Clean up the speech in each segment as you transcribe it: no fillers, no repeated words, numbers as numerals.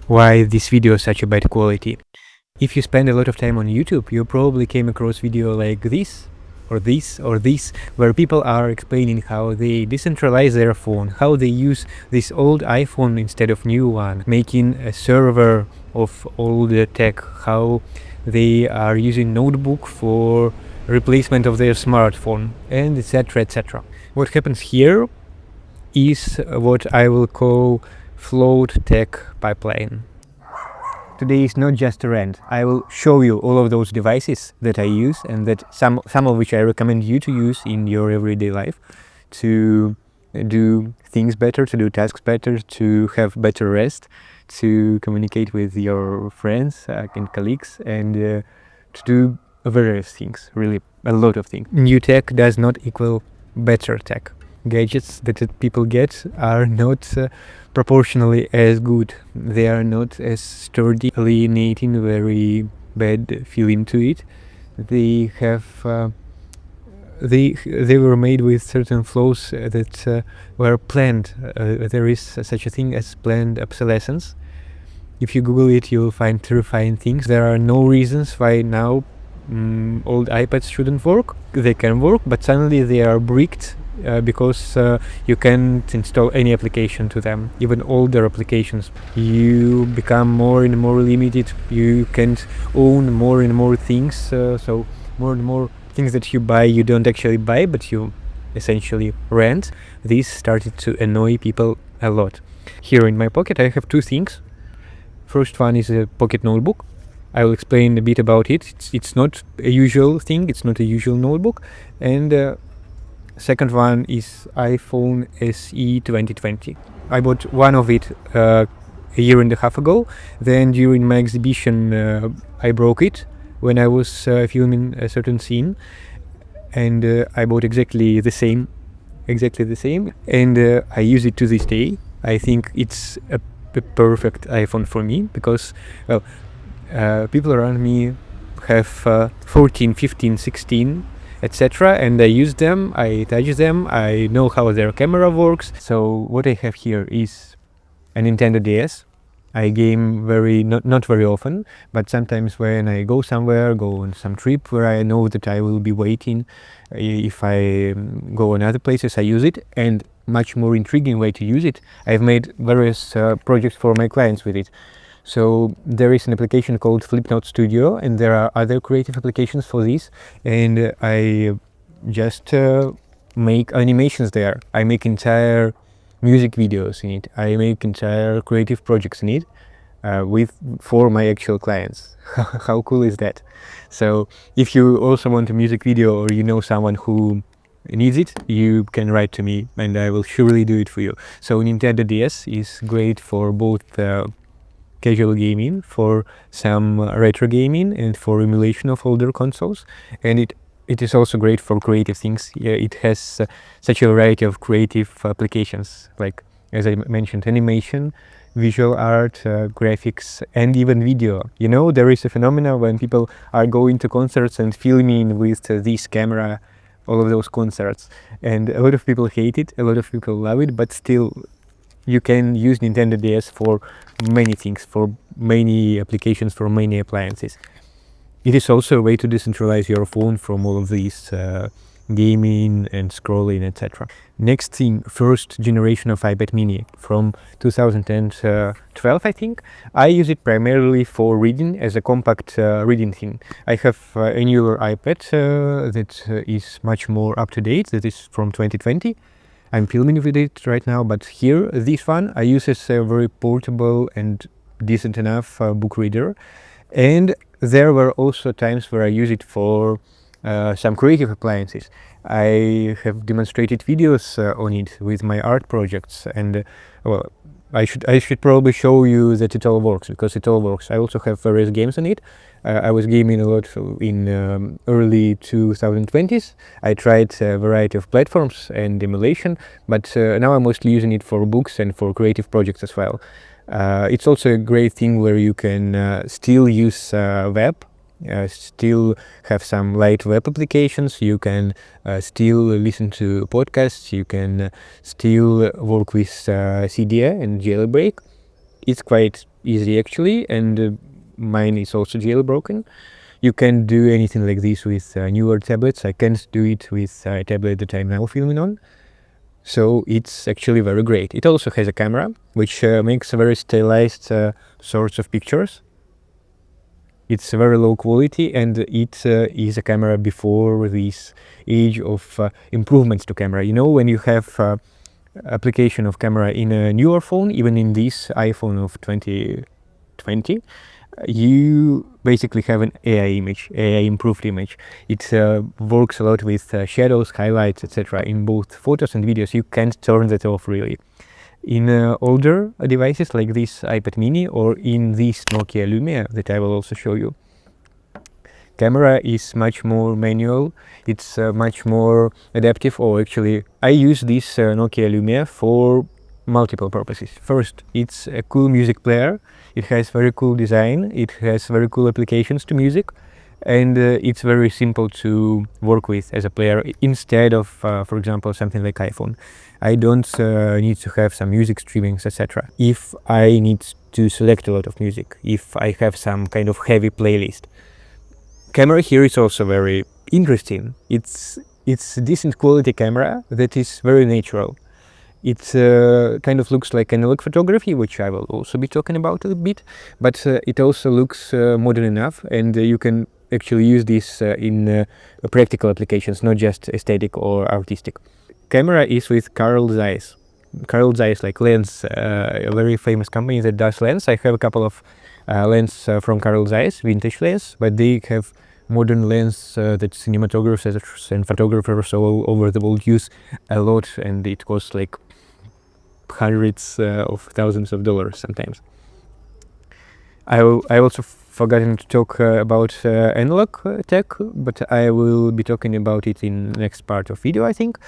why this video is such a bad quality. If you spend a lot of time on YouTube, you probably came across video like this, or this, or this, where people are explaining how they decentralize their phone, how they use this old iPhone instead of new one, making a server of old tech, how they are using notebook for replacement of their smartphone, and etc, etc. What happens here is what I will call flawed tech pipeline. Today is not just a rant. I will show you all of those devices that I use and that some of which I recommend you to use in your everyday life to do things better, to do tasks better, to have better rest, to communicate with your friends and colleagues, and to do various things, really a lot of things. New tech does not equal better tech. Gadgets that people get are not proportionally as good. They are not as sturdy, alienating, very bad feeling to it. They have they were made with certain flaws that were planned. There is such a thing as planned obsolescence. If you Google it, you'll find terrifying things. There are no reasons why now old iPads shouldn't work. They can work, but suddenly they are bricked because you can't install any application to them, even older applications. You become more and more limited. You can't own more and more things, so more and more things that you buy you don't actually buy, but you essentially rent. This started to annoy people a lot. Here in my pocket I have two things. First one is a pocket notebook. I will explain a bit about it. It's not a usual thing, it's not a usual notebook. And second one is iPhone SE 2020. I bought one of it a year and a half ago. Then during my exhibition I broke it when I was filming a certain scene, and I bought exactly the same, and I use it to this day. I think it's a perfect iPhone for me because, well, people around me have 14, 15, 16, etc. and I use them, I touch them, I know how their camera works. So what I have here is a Nintendo DS. I game not very often, but sometimes when I go somewhere, go on some trip where I know that I will be waiting, if I go on other places, I use it. And much more intriguing way to use it, I've made various projects for my clients with it. So there is an application called Flipnote Studio, and there are other creative applications for this, and I just make animations there. I make entire music videos in it. I make entire creative projects in it for my actual clients. How cool is that? So if you also want a music video, or you know someone who needs it, you can write to me and I will surely do it for you. So Nintendo DS is great for both casual gaming, for some retro gaming, and for emulation of older consoles, and it is also great for creative things. Yeah, it has such a variety of creative applications, like, as I mentioned, animation, visual art, graphics, and even video. You know, there is a phenomenon when people are going to concerts and filming with this camera all of those concerts, and a lot of people hate it, a lot of people love it, but still you can use Nintendo DS for many things, for many applications, for many appliances. It is also a way to decentralize your phone from all of these gaming and scrolling, etc. Next thing, first generation of iPad mini from 2012, I think. I use it primarily for reading, as a compact reading thing. I have a newer iPad that is much more up to date, that is from 2020. I'm filming with it right now, but here, this one, I use as a very portable and decent enough book reader. And there were also times where I use it for some creative appliances. I have demonstrated videos on it with my art projects, and well, I should probably show you that it all works, because it all works. I also have various games on it. I was gaming a lot in early 2020s. I tried a variety of platforms and emulation, but now I'm mostly using it for books and for creative projects as well. It's also a great thing where you can still use web, still have some light web applications. You can still listen to podcasts. You can still work with CDA and jailbreak. It's quite easy actually, and mine is also jailbroken. You can do anything like this with newer tablets. I can't do it with a tablet that I'm now filming on. So it's actually very great. It also has a camera, which makes very stylized sorts of pictures. It's very low quality, and it is a camera before this age of improvements to camera. You know, when you have application of camera in a newer phone, even in this iPhone of 2020, you basically have an AI image, AI improved image. It works a lot with shadows, highlights, etc. In both photos and videos. You can't turn that off really. In older devices like this iPad mini or in this Nokia Lumia that I will also show you, camera is much more manual, it's much more adaptive, or actually I use this Nokia Lumia for multiple purposes. First, it's a cool music player, it has very cool design, it has very cool applications to music, and it's very simple to work with as a player instead of, for example, something like iPhone. I don't need to have some music streamings, etc. If I need to select a lot of music, if I have some kind of heavy playlist. Camera here is also very interesting. It's a decent quality camera that is very natural. It kind of looks like analog photography, which I will also be talking about a bit, but it also looks modern enough, and you can actually use this in practical applications, not just aesthetic or artistic. Camera is with Carl Zeiss. Carl Zeiss, like lens, a very famous company that does lens. I have a couple of lens from Carl Zeiss, vintage lens, but they have modern lens that cinematographers and photographers all over the world use a lot, and it costs like hundreds of thousands of dollars sometimes. I also forgotten to talk about analog tech, but I will be talking about it in next part of video, I think.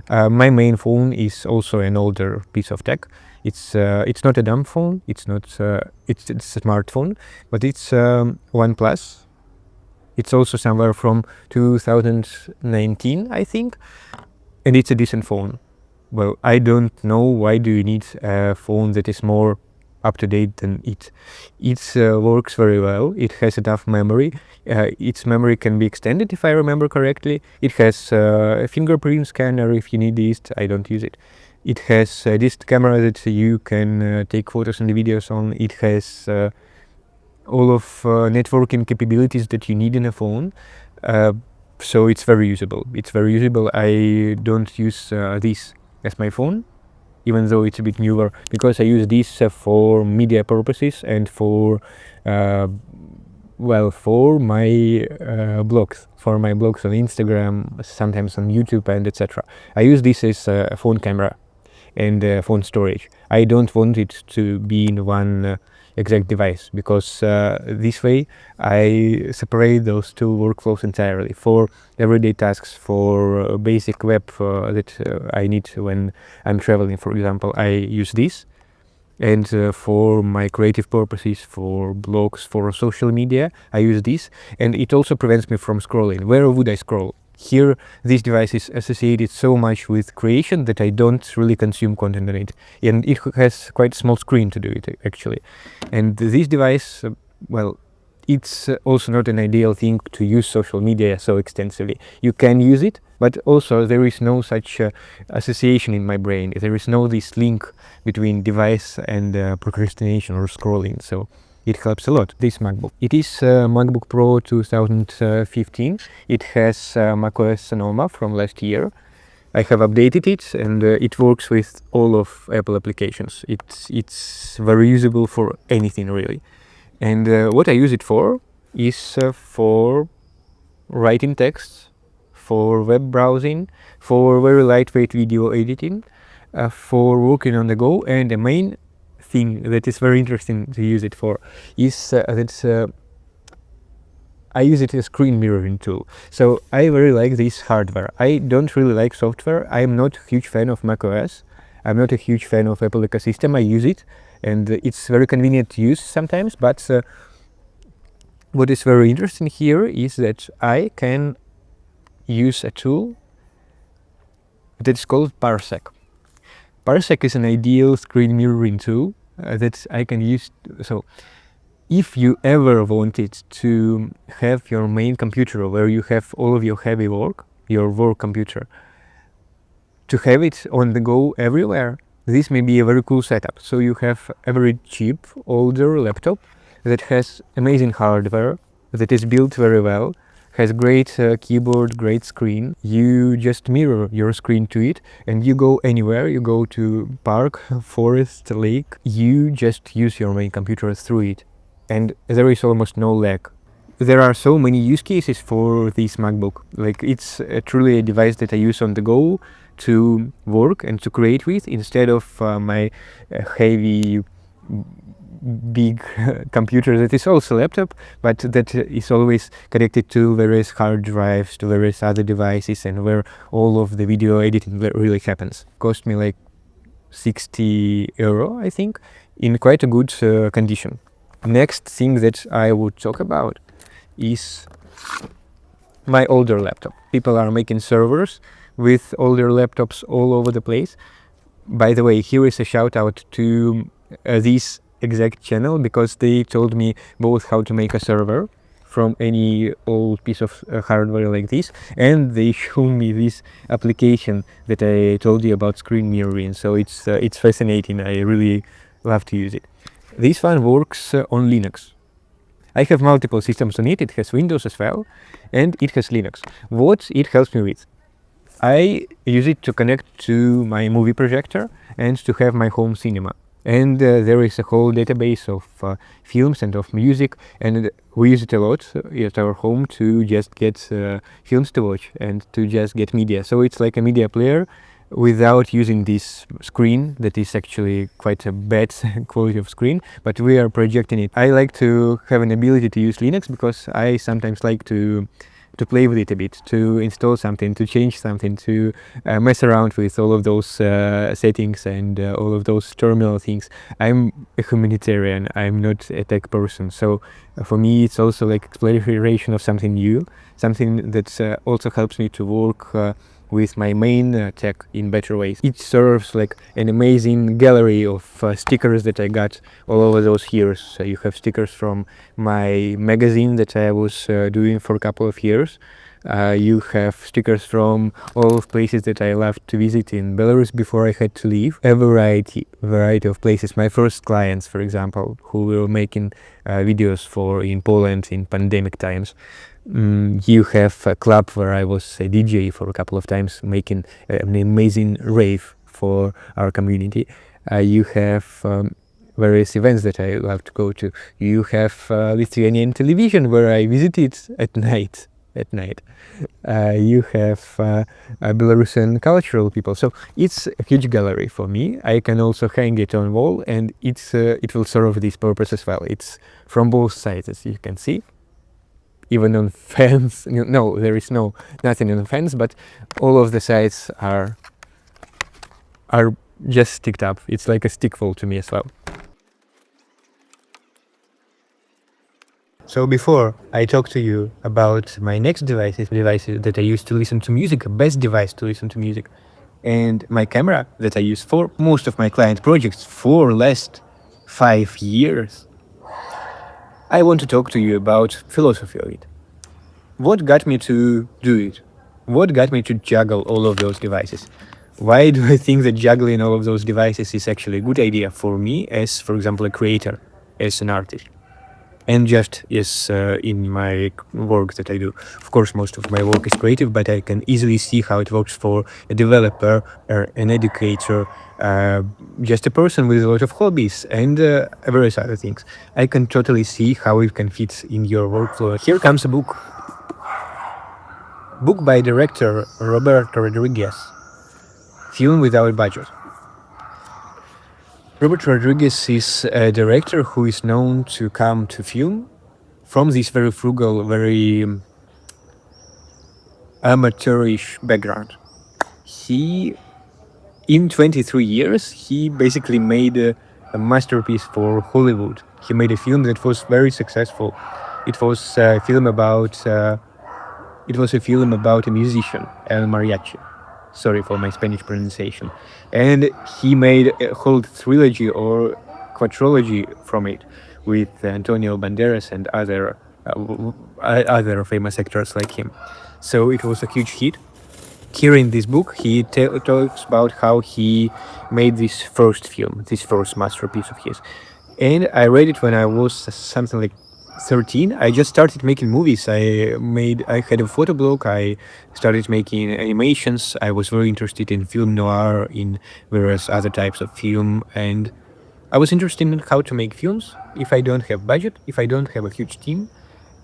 My main phone is also an older piece of tech. It's not a dumb phone. It's not. It's a smartphone, but it's OnePlus. It's also somewhere from 2019, I think, and it's a decent phone. Well, I don't know why do you need a phone that is more up to date than it. It works very well. It has enough memory. Its memory can be extended, if I remember correctly. It has a fingerprint scanner if you need this. I don't use it. It has this camera that you can take photos and videos on. It has all of networking capabilities that you need in a phone. So it's very usable. It's very usable. I don't use this as my phone, even though it's a bit newer, because I use this for media purposes and for for my blogs, on Instagram, sometimes on YouTube, and etc. I use this as a phone camera and phone storage. I don't want it to be in one exact device, because this way I separate those two workflows entirely. For everyday tasks, for basic web that I need when I'm traveling, for example, I use this. And for my creative purposes, for blogs, for social media, I use this. And it also prevents me from scrolling. Where would I scroll? Here, this device is associated so much with creation that I don't really consume content on it. And it has quite a small screen to do it, actually. And this device, it's also not an ideal thing to use social media so extensively. You can use it, but also there is no such association in my brain. There is no this link between device and procrastination or scrolling. So it helps a lot. This MacBook. It is MacBook Pro 2015. It has macOS Sonoma from last year. I have updated it, and it works with all of Apple applications. It's very usable for anything really. And what I use it for is for writing text, for web browsing, for very lightweight video editing, for working on the go, and the main thing that is very interesting to use it for is that I use it as a screen mirroring tool. So I very like this hardware. I don't really like software. I'm not a huge fan of macOS. I'm not a huge fan of Apple ecosystem. I use it, and it's very convenient to use sometimes, but what is very interesting here is that I can use a tool that is called Parsec. Parsec is an ideal screen mirroring tool that I can use. So if you ever wanted to have your main computer where you have all of your heavy work, your work computer, to have it on the go everywhere, this may be a very cool setup. So you have a very cheap, older laptop that has amazing hardware, that is built very well, has great keyboard, great screen. You just mirror your screen to it and you go anywhere. You go to park, forest, lake. You just use your main computer through it. And there is almost no lag. There are so many use cases for this MacBook. Like, it's truly a device that I use on the go to work and to create with, instead of my heavy, big computer that is also a laptop, but that is always connected to various hard drives, to various other devices, and where all of the video editing really happens. Cost me like 60 euro, I think, in quite a good condition. Next thing that I would talk about is my older laptop. People are making servers with older laptops all over the place. By the way, here is a shout out to this exact channel, because they told me both how to make a server from any old piece of hardware like this, and they showed me this application that I told you about, screen mirroring. So it's fascinating. I really love to use it. This one works on Linux. I have multiple systems on it. It has Windows as well, and it has Linux. What it helps me with? I use it to connect to my movie projector and to have my home cinema. And there is a whole database of films and of music, and we use it a lot at our home to just get films to watch and to just get media. So it's like a media player without using this screen that is actually quite a bad quality of screen, but we are projecting it. I like to have an ability to use Linux because I sometimes like to play with it a bit, to install something, to change something, to mess around with all of those settings and all of those terminal things. I'm a humanitarian, I'm not a tech person, so for me it's also like exploration of something new, something that also helps me to work with my main tech in better ways. It serves like an amazing gallery of stickers that I got all over those years. So you have stickers from my magazine that I was doing for a couple of years. You have stickers from all of places that I loved to visit in Belarus before I had to leave. A variety of places. My first clients, for example, who were making videos for in Poland in pandemic times. You have a club where I was a DJ for a couple of times, making an amazing rave for our community. You have various events that I love to go to. You have Lithuanian television where I visited at night. You have Belarusian cultural people. So it's a huge gallery for me. I can also hang it on wall, and it will serve this purpose as well. It's from both sides, as you can see. Even on fans, no, there is nothing on the fans, but all of the sides are just sticked up. It's like a stick wall to me as well. So before I talk to you about my next devices that I use to listen to music, a best device to listen to music, and my camera that I use for most of my client projects for last 5 years, I want to talk to you about philosophy of it. What got me to do it? What got me to juggle all of those devices? Why do I think that juggling all of those devices is actually a good idea for me as, for example, a creator, as an artist? And just as in my work that I do. Of course, most of my work is creative, but I can easily see how it works for a developer, an educator, just a person with a lot of hobbies and various other things. I can totally see how it can fit in your workflow. Here comes a book by director Robert Rodriguez, Film Without Budget. Robert Rodriguez is a director who is known to come to film from this very frugal, very amateurish background. He, in 23 years, he basically made a masterpiece for Hollywood. He made a film that was very successful. It was a film about a musician, El Mariachi. Sorry for my Spanish pronunciation. And he made a whole trilogy or quadrilogy from it with Antonio Banderas and other famous actors like him. So it was a huge hit. Here in this book, he talks about how he made this first film, this first masterpiece of his. And I read it when I was something like 13. I just started making movies. I had a photo blog. I started making animations. I was very interested in film noir, in various other types of film, and I was interested in how to make films if I don't have budget, if I don't have a huge team,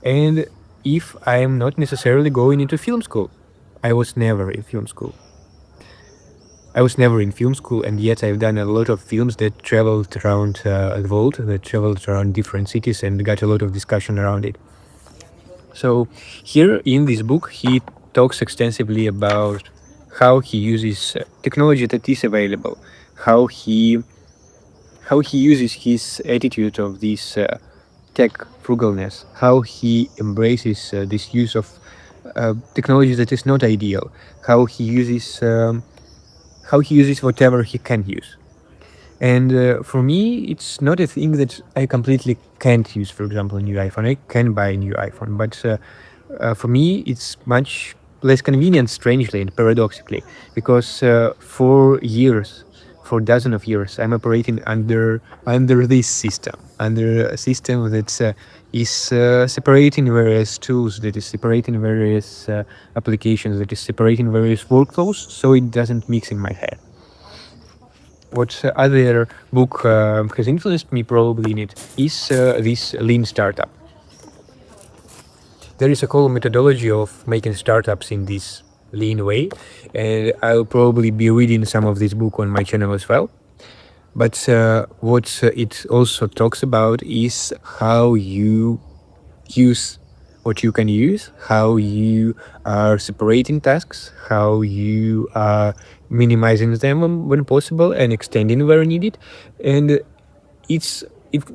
and if I am not necessarily going into film school. I was never in film school. And yet I've done a lot of films that traveled around the world, that traveled around different cities, and got a lot of discussion around it. So here in this book, he talks extensively about how he uses technology that is available, how he uses his attitude of this tech frugalness, how he embraces this use of technology that is not ideal, how he uses whatever he can use. And for me, it's not a thing that I completely can't use. For example, a new iPhone, I can buy a new iPhone, but for me, it's much less convenient, strangely and paradoxically, because for dozens of years, I'm operating under this system, under a system that is separating various tools, that is separating various applications, that is separating various workflows, so it doesn't mix in my head. What other book has influenced me probably in it is this lean startup. There is a whole methodology of making startups in this lean way, and I'll probably be reading some of this book on my channel as well. But what it also talks about is how you use what you can use, how you are separating tasks, how you are minimizing them when possible and extending where needed. And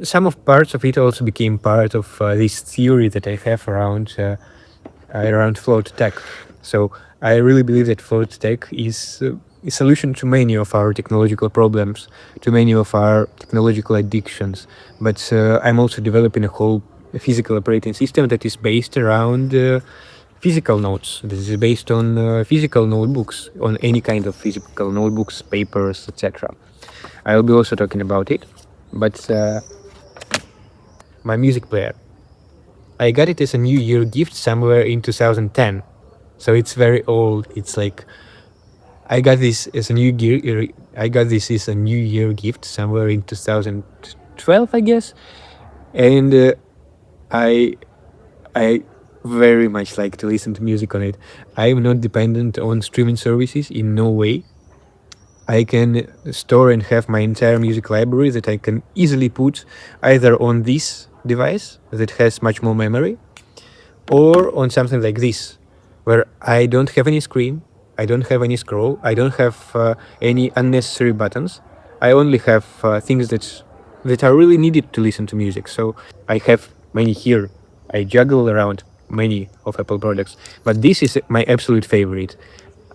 some of parts of it also became part of this theory that I have around flawed tech. So I really believe that flawed tech is a solution to many of our technological problems, to many of our technological addictions. But I'm also developing a whole physical operating system that is based around physical notes. This is based on physical notebooks, on any kind of physical notebooks, papers, etc. I'll be also talking about it. But my music player, I got it as a New Year gift somewhere in 2010. So it's very old. It's like I got this as a New Year gift somewhere in 2012, I guess. And I very much like to listen to music on it. I am not dependent on streaming services in no way. I can store and have my entire music library that I can easily put either on this device that has much more memory, or on something like this, where I don't have any screen, I don't have any scroll, I don't have any unnecessary buttons. I only have things that are really needed to listen to music. So I have many here. I juggle around many of Apple products, but this is my absolute favorite.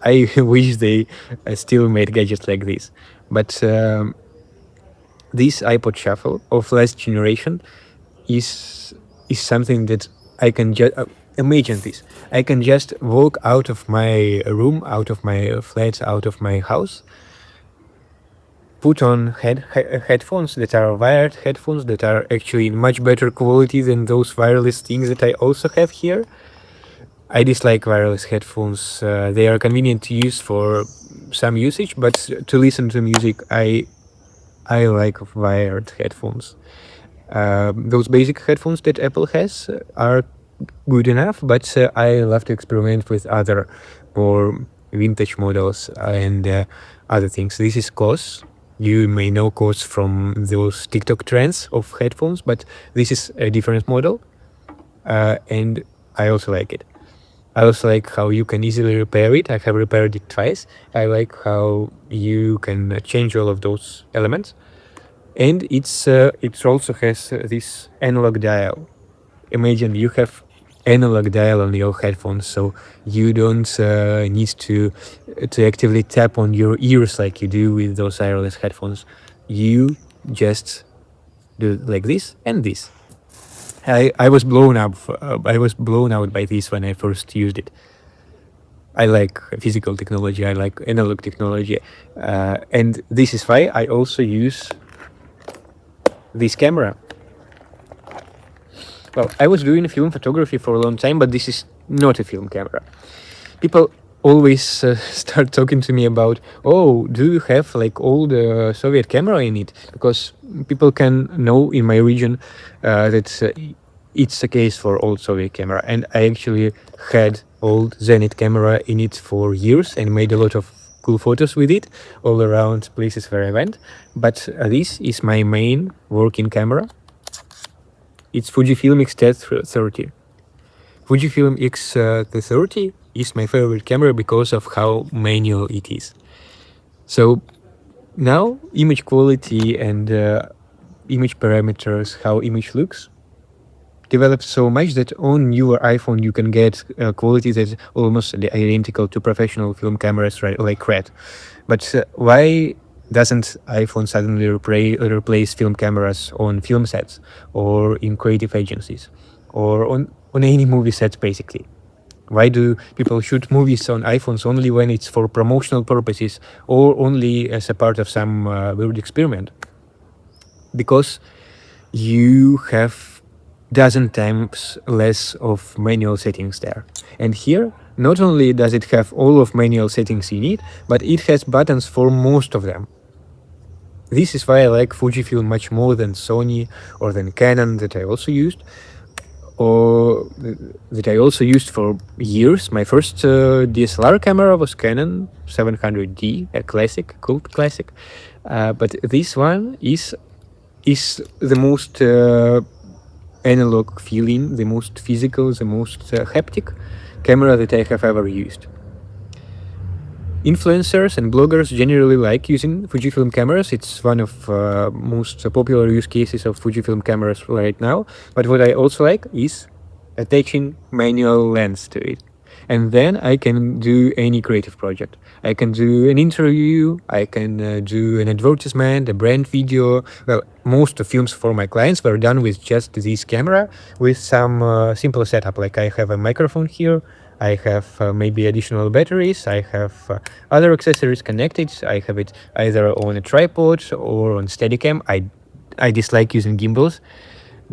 I wish they still made gadgets like this. But this iPod Shuffle of last generation is something that I can just imagine this. I can just walk out of my room, out of my flat, out of my house, put on headphones that are wired headphones that are actually in much better quality than those wireless things that I also have here. I dislike wireless headphones. They are convenient to use for some usage, but to listen to music, I like wired headphones. Those basic headphones that Apple has are good enough, but I love to experiment with other more vintage models and other things. This is COS. You may know COS from those TikTok trends of headphones, but this is a different model, and I also like it. I also like how you can easily repair it. I have repaired it twice. I like how you can change all of those elements. And it also has this analog dial. Imagine you have analog dial on your headphones, so you don't need to actively tap on your ears like you do with those wireless headphones. You just do like this and this. I was blown up. I was blown out by this when I first used it. I like physical technology. I like analog technology, and this is why I also use this camera. Well, I was doing film photography for a long time, but this is not a film camera. People always start talking to me about, oh, do you have like old Soviet camera in it? Because people can know in my region that it's a case for old Soviet camera, and I actually had old Zenit camera in it for years and made a lot of cool photos with it all around places where I went. But this is my main working camera. It's Fujifilm X-T30. Fujifilm X-T30 is my favorite camera because of how manual it is. So now image quality and image parameters, how image looks, developed so much that on your iPhone you can get quality that's almost identical to professional film cameras, right, like RED. But why doesn't iPhone suddenly replace film cameras on film sets or in creative agencies or on any movie sets, basically? Why do people shoot movies on iPhones only when it's for promotional purposes or only as a part of some weird experiment? Because you have dozen times less of manual settings there. And here, not only does it have all of manual settings you need, but it has buttons for most of them. This is why I like Fujifilm much more than Sony or than Canon that I also used, or that I also used for years. My first DSLR camera was Canon 700D, a classic, cult classic. But this one is the most analog feeling, the most physical, the most haptic camera that I have ever used. Influencers and bloggers generally like using Fujifilm cameras. It's one of most popular use cases of Fujifilm cameras right now. But what I also like is attaching manual lens to it. And then I can do any creative project. I can do an interview, I can do an advertisement, a brand video. Well, most of films for my clients were done with just this camera, with some simple setup. Like I have a microphone here, I have maybe additional batteries, I have other accessories connected. I have it either on a tripod or on Steadicam. I dislike using gimbals.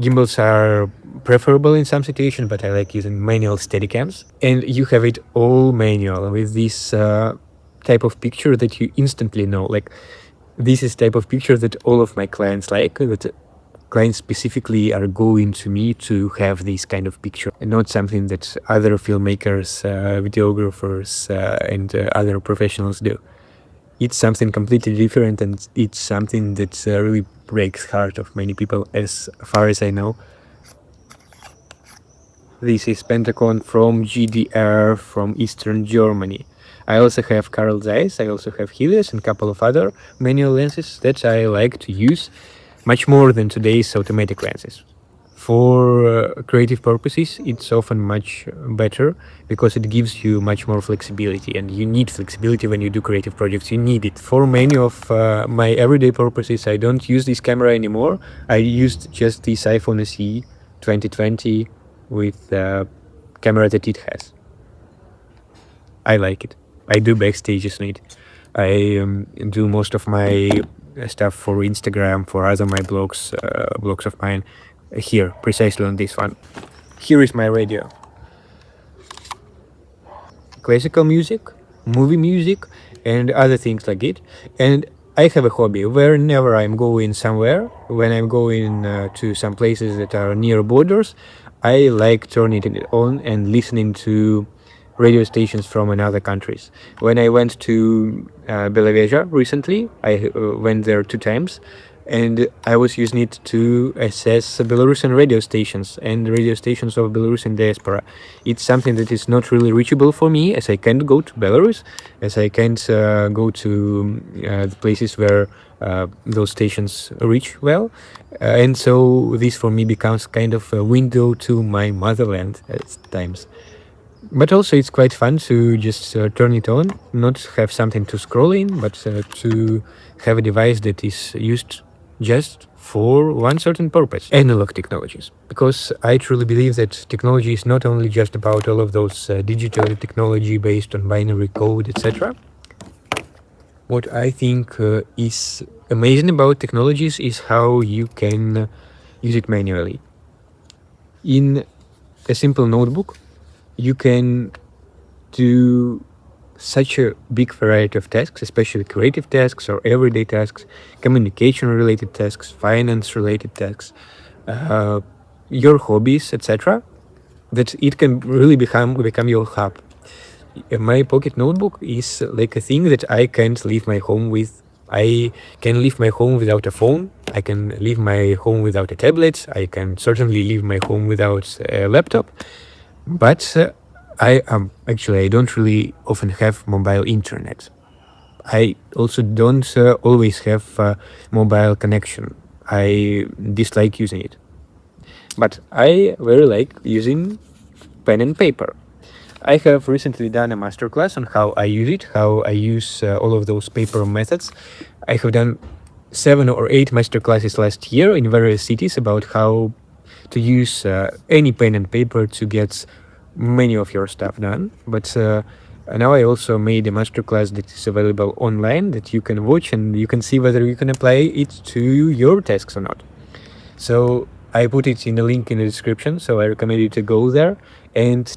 Gimbals are preferable in some situations, but I like using manual Steadicams. And you have it all manual with this type of picture that you instantly know. Like, this is type of picture that all of my clients like, that clients specifically are going to me to have this kind of picture, and not something that other filmmakers, videographers, and other professionals do. It's something completely different, and it's something that really breaks heart of many people, as far as I know. This is Pentagon from GDR, from Eastern Germany. I also have Carl Zeiss, I also have Helios and a couple of other manual lenses that I like to use much more than today's automatic lenses. For creative purposes, it's often much better because it gives you much more flexibility, and you need flexibility when you do creative projects. You need it. For many of my everyday purposes, I don't use this camera anymore. I used just this iPhone SE 2020 with the camera that it has. I like it. I do backstages on it. I do most of my stuff for Instagram, for other my blogs of mine, here, precisely on this one. Here is my radio. Classical music, movie music, and other things like it. And I have a hobby. Whenever I'm going somewhere, when I'm going to some places that are near borders, I like turning it on and listening to radio stations from another countries. When I went to Belavesia recently, I went there 2 times, and I was using it to assess Belarusian radio stations and radio stations of Belarusian diaspora. It's something that is not really reachable for me, as I can't go to Belarus, as I can't go to the places where those stations reach well. And so this for me becomes kind of a window to my motherland at times. But also it's quite fun to just turn it on, not have something to scroll in, but to have a device that is used just for one certain purpose: analog technologies. Because I truly believe that technology is not only just about all of those digital technology based on binary code, etc. What I think is amazing about technologies is how you can use it manually. In a simple notebook, you can do such a big variety of tasks, especially creative tasks or everyday tasks, communication related tasks, finance related tasks, your hobbies, etc., that it can really become your hub. My pocket notebook is like a thing that I can't leave my home with. I can leave my home without a phone. I can leave my home without a tablet. I can certainly leave my home without a laptop. But I don't really often have mobile internet. I also don't always have mobile connection. I dislike using it. But I very like using pen and paper. I have recently done a masterclass on how I use it, how I use all of those paper methods. I have done 7 or 8 masterclasses last year in various cities about how to use any pen and paper to get many of your stuff done. But now I also made a masterclass that is available online that you can watch, and you can see whether you can apply it to your tasks or not. So I put it in the link in the description, so I recommend you to go there and